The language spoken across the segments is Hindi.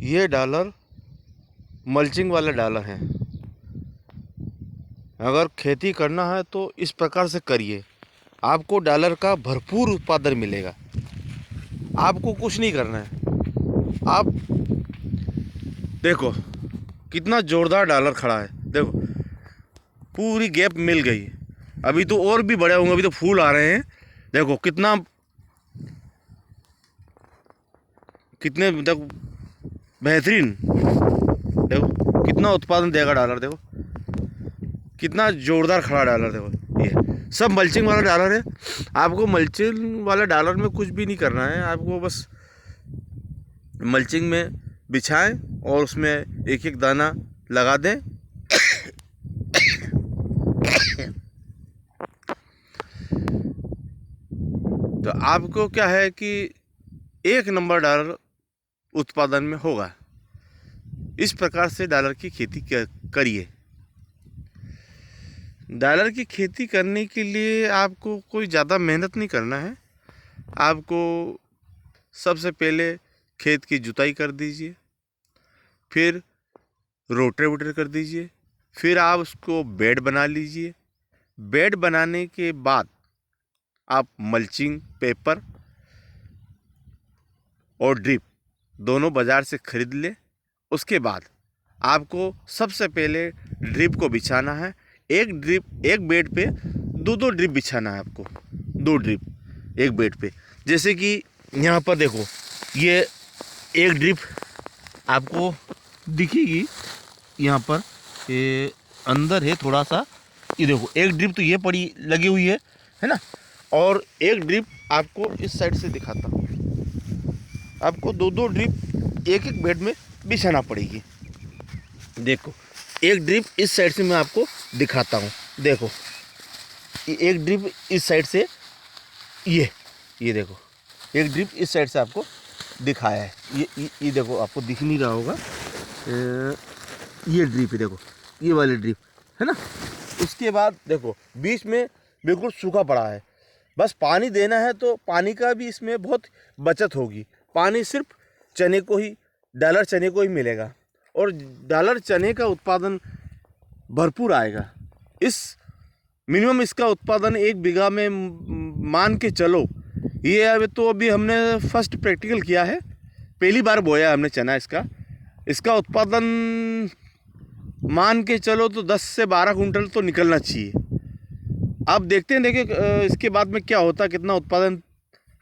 ये डॉलर मल्चिंग वाले डॉलर हैं। अगर खेती करना है तो इस प्रकार से करिए, आपको डॉलर का भरपूर उत्पादन मिलेगा। आपको कुछ नहीं करना है। आप देखो कितना जोरदार डॉलर खड़ा है, देखो पूरी गैप मिल गई। अभी तो और भी बड़े होंगे, अभी तो फूल आ रहे हैं। देखो कितना कितने देखो बेहतरीन, देखो कितना उत्पादन देगा डॉलर। देखो कितना जोरदार खड़ा डॉलर। देखो ये सब मल्चिंग वाला डॉलर है। आपको मल्चिंग वाला डॉलर में कुछ भी नहीं करना है, आपको बस मल्चिंग में बिछाएं और उसमें एक एक दाना लगा दें। तो आपको क्या है कि एक नंबर डॉलर उत्पादन में होगा। इस प्रकार से डॉलर की खेती करिए। डॉलर की खेती करने के लिए आपको कोई ज़्यादा मेहनत नहीं करना है। आपको सबसे पहले खेत की जुताई कर दीजिए, फिर रोटेवेटर कर दीजिए, फिर आप उसको बेड बना लीजिए। बेड बनाने के बाद आप मल्चिंग पेपर और ड्रिप दोनों बाज़ार से ख़रीद लें। उसके बाद आपको सबसे पहले ड्रिप को बिछाना है। एक बेड पे दो ड्रिप बिछाना है आपको, 2 ड्रिप एक बेड पे। जैसे कि यहाँ पर देखो, ये एक ड्रिप आपको दिखेगी यहाँ पर, ये अंदर है थोड़ा सा। ये देखो एक ड्रिप तो ये पड़ी लगी हुई है ना। और एक ड्रिप आपको इस साइड से दिखाता हूँ। आपको 2 ड्रिप एक एक बेड में बिछाना पड़ेगी। देखो एक ड्रिप इस साइड से मैं आपको दिखाता हूँ। देखो एक ड्रिप इस साइड से, ये देखो एक ड्रिप इस साइड से आपको दिखाया है। ये देखो आपको दिख नहीं रहा होगा, ये ड्रिप है, देखो ये वाली ड्रिप है ना। उसके बाद देखो बीच में बिल्कुल सूखा पड़ा है, बस पानी देना है। तो पानी का भी इसमें बहुत बचत होगी। पानी सिर्फ चने को ही, डॉलर चने को ही मिलेगा और डॉलर चने का उत्पादन भरपूर आएगा। मिनिमम इसका उत्पादन 1 बीघा में मान के चलो, ये अभी हमने फर्स्ट प्रैक्टिकल किया है, पहली बार बोया हमने चना। इसका उत्पादन मान के चलो तो 10 से 12 कुंटल तो निकलना चाहिए। अब देखते हैं, देखिए इसके बाद में क्या होता है, कितना उत्पादन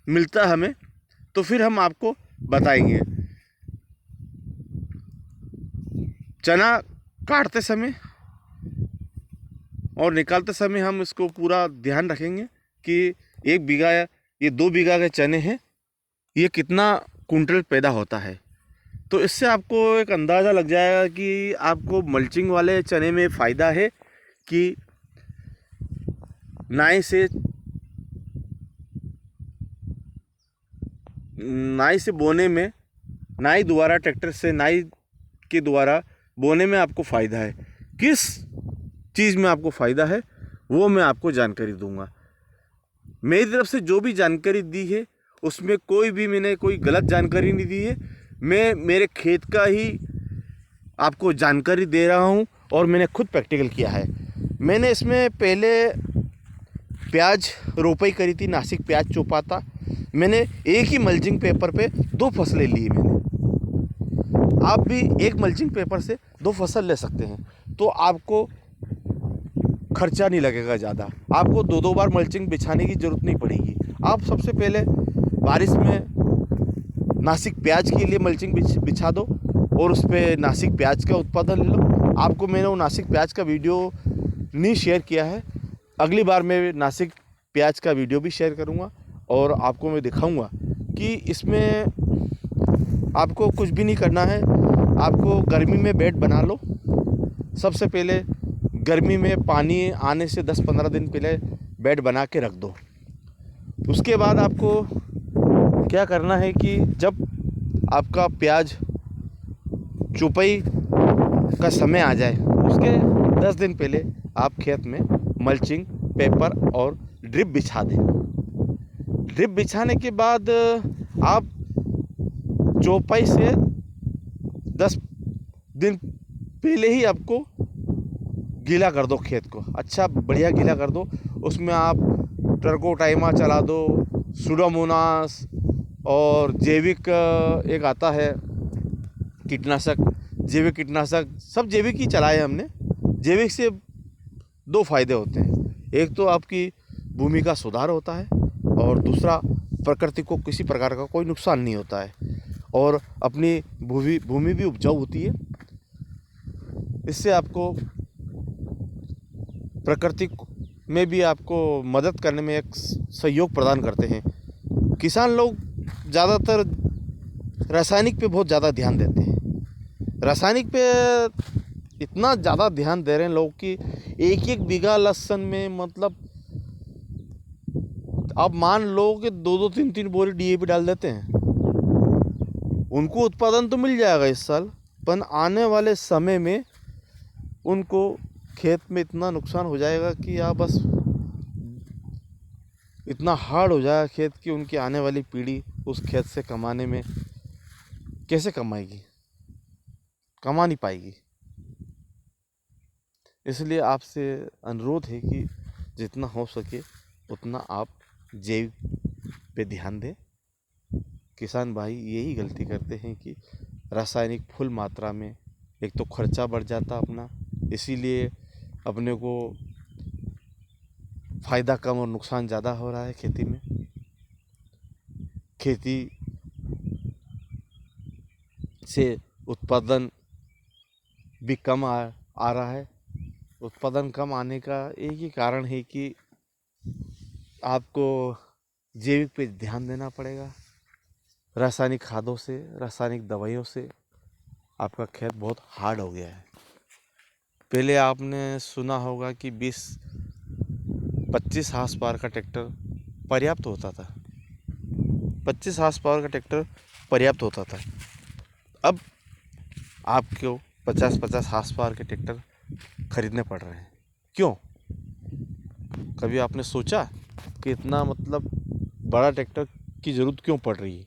मिलता है हमें, तो फिर हम आपको बताएंगे। चना काटते समय और निकालते समय हम इसको पूरा ध्यान रखेंगे कि 1 बीघा या ये 2 बीघा के चने हैं, ये कितना कुंटल पैदा होता है। तो इससे आपको एक अंदाज़ा लग जाएगा कि आपको मल्चिंग वाले चने में फ़ायदा है कि नाई से बोने में, नाई द्वारा, ट्रैक्टर से नाई के द्वारा बोने में आपको फ़ायदा है। किस चीज़ में आपको फ़ायदा है वो मैं आपको जानकारी दूंगा। मेरी तरफ से जो भी जानकारी दी है उसमें मैंने कोई गलत जानकारी नहीं दी है। मैं मेरे खेत का ही आपको जानकारी दे रहा हूँ और मैंने खुद प्रैक्टिकल किया है। मैंने इसमें पहले प्याज रोपाई करी थी, नासिक प्याज चोपा था मैंने। एक ही मल्चिंग पेपर पे 2 फसलें ली मैंने। आप भी एक मल्चिंग पेपर से 2 फसल ले सकते हैं, तो आपको खर्चा नहीं लगेगा ज़्यादा। आपको 2 बार मल्चिंग बिछाने की ज़रूरत नहीं पड़ेगी। आप सबसे पहले बारिश में नासिक प्याज के लिए मल्चिंग बिछा दो और उस पर नासिक प्याज का उत्पादन ले लो। आपको मैंने वो नासिक प्याज का वीडियो नहीं शेयर किया है, अगली बार मैं नासिक प्याज का वीडियो भी शेयर करूँगा और आपको मैं दिखाऊँगा कि इसमें आपको कुछ भी नहीं करना है। आपको गर्मी में बेड बना लो। सबसे पहले गर्मी में पानी आने से 10-15 दिन पहले बेड बना के रख दो। उसके बाद आपको क्या करना है कि जब आपका प्याज चुपाई का समय आ जाए उसके 10 दिन पहले आप खेत में मल्चिंग पेपर और ड्रिप बिछा दें। ड्रिप बिछाने के बाद आप चौपाई से 10 दिन पहले ही आपको गीला कर दो खेत को, अच्छा बढ़िया गीला कर दो। उसमें आप ट्राइकोडर्मा चला दो, सुडोमोनास और जैविक एक आता है कीटनाशक, जैविक कीटनाशक, सब जैविक ही चलाए हमने। जैविक से दो फायदे होते हैं, एक तो आपकी भूमि का सुधार होता है और दूसरा प्रकृति को किसी प्रकार का कोई नुकसान नहीं होता है और अपनी भूमि भी उपजाऊ होती है। इससे आपको प्रकृति में भी आपको मदद करने में एक सहयोग प्रदान करते हैं। किसान लोग ज़्यादातर रासायनिक पे बहुत ज़्यादा ध्यान देते हैं। रासायनिक पे इतना ज़्यादा ध्यान दे रहे हैं लोग कि एक एक बीघा लहसुन में मतलब आप मान लो कि 2-2 3-3 बोरी डीएपी डाल देते हैं। उनको उत्पादन तो मिल जाएगा इस साल, पर आने वाले समय में उनको खेत में इतना नुकसान हो जाएगा कि आप बस इतना हार्ड हो जाएगा खेत की उनकी आने वाली पीढ़ी उस खेत से कमाने में कैसे कमाएगी, कमा नहीं पाएगी। इसलिए आपसे अनुरोध है कि जितना हो सके उतना आप जैविक पे ध्यान दें। किसान भाई यही गलती करते हैं कि रासायनिक फुल मात्रा में, एक तो खर्चा बढ़ जाता अपना, इसीलिए अपने को फ़ायदा कम और नुकसान ज़्यादा हो रहा है खेती में। खेती से उत्पादन भी कम आ रहा है। उत्पादन कम आने का एक ही कारण है कि आपको जैविक पे ध्यान देना पड़ेगा। रासायनिक खादों से, रासायनिक दवाइयों से आपका खेत बहुत हार्ड हो गया है। पहले आपने सुना होगा कि 20-25 हार्स पावर का ट्रैक्टर पर्याप्त होता था। 25 हार्स पावर का ट्रैक्टर पर्याप्त होता था। अब आपको 50-50 हार्स पावर के ट्रैक्टर खरीदने पड़ रहे हैं। क्यों? कभी आपने सोचा कि इतना मतलब बड़ा ट्रैक्टर की ज़रूरत क्यों पड़ रही है?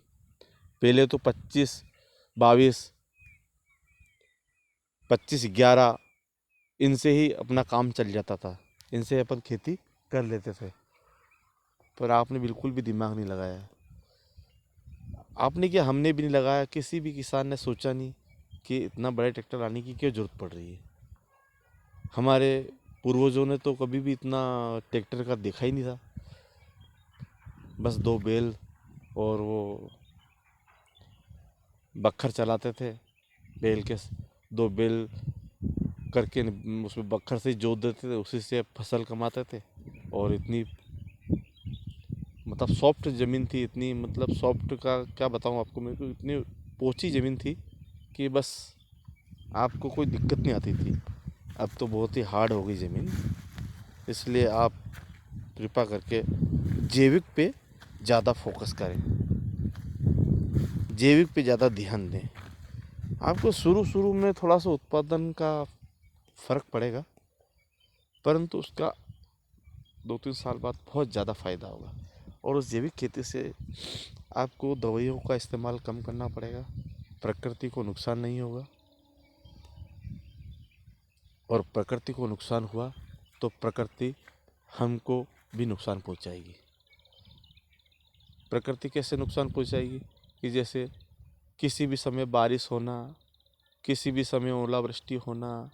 पहले तो 25-22, 25-11 इनसे ही अपना काम चल जाता था, इनसे अपन खेती कर लेते थे। पर आपने बिल्कुल भी दिमाग नहीं लगाया। आपने क्या, हमने भी नहीं लगाया, किसी भी किसान ने सोचा नहीं कि इतना बड़े ट्रैक्टर लाने की क्यों ज़रूरत पड़ रही है। हमारे पूर्वजों ने तो कभी भी इतना ट्रैक्टर का देखा ही नहीं था। बस 2 बैल और वो बखर चलाते थे, बैल के 2 बैल करके उसमें बखर से जोत देते थे, उसी से फसल कमाते थे। और इतनी मतलब सॉफ्ट ज़मीन थी, इतनी मतलब सॉफ्ट का क्या बताऊँ आपको, मेरे को इतनी पोची ज़मीन थी कि बस आपको कोई दिक्कत नहीं आती थी। अब तो बहुत ही हार्ड हो गई ज़मीन। इसलिए आप कृपा करके जैविक पे ज़्यादा फोकस करें, जैविक पे ज़्यादा ध्यान दें। आपको शुरू में थोड़ा सा उत्पादन का फ़र्क पड़ेगा, परंतु उसका 2-3 साल बाद बहुत ज़्यादा फ़ायदा होगा। और उस जैविक खेती से आपको दवाइयों का इस्तेमाल कम करना पड़ेगा, प्रकृति को नुकसान नहीं होगा। और प्रकृति को नुकसान हुआ तो प्रकृति हमको भी नुकसान पहुंचाएगी। प्रकृति कैसे नुकसान पहुंचाएगी कि जैसे किसी भी समय बारिश होना, किसी भी समय ओलावृष्टि होना,